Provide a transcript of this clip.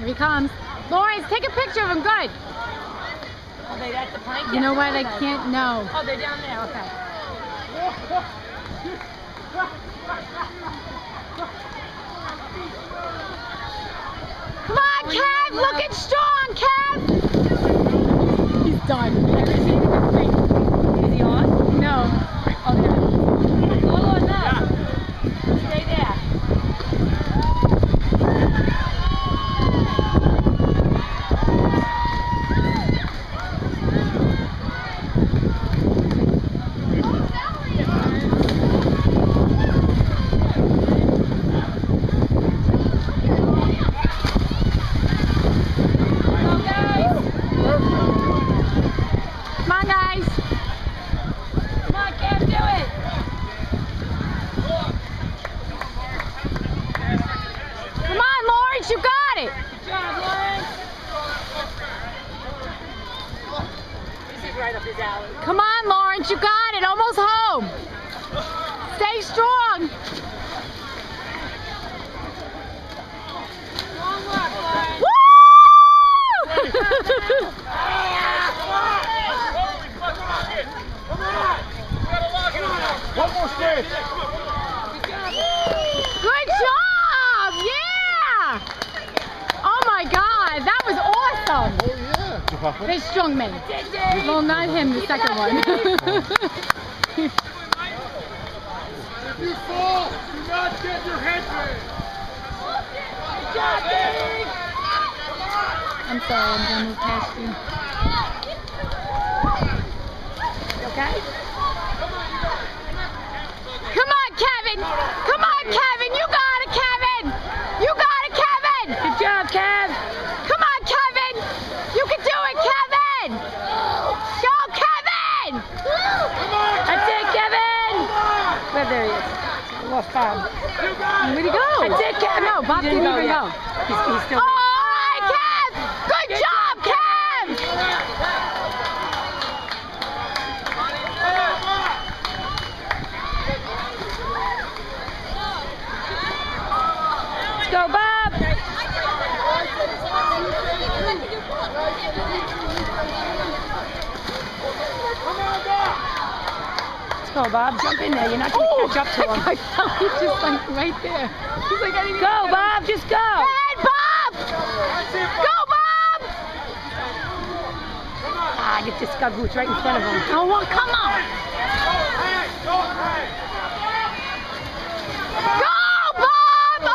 Here he comes. Lawrence, take a picture of him. Good. Are they at the plank? You know what? I can't know. Oh, they're down there. Okay. Come on, Kev. Looking strong, Kev. He's done. Is he on? No. Oh, there. Oh, no. Stay there. You got it! Good job, Lawrence! This is right up his alley. Come on, Lawrence, you got it! Almost home! Stay strong! Long walk, Lawrence! Woo! One more stage! Good job! Yeah! Oh my God, that was awesome! Oh yeah! They strung me. Well, not him, the second one. If you fall, do not get your head big! I'm sorry, I'm gonna move past you. Okay? Come on, Kevin! Come on, Kevin! You got it, Kevin! You got it, Kevin! Good job, Kev! Come on, Kevin! You can do it, Kevin! Go, Kevin! That's it, Kevin! Where there he is. I lost Bob. Where'd he go? That's it, Kevin! No, Bob He didn't even yet. go. He's still... All right, Kev! Good job, Kev! Let's go, Bob! Let's go, Bob. Jump in there. You're not going to catch up to him. I felt he just like right there. He's like, I didn't Go, even Bob. Just go. Hey, Bob! Go, Bob! Ah, get this scaboose right in front of him. Oh, well, come on! Go, Bob! Oh!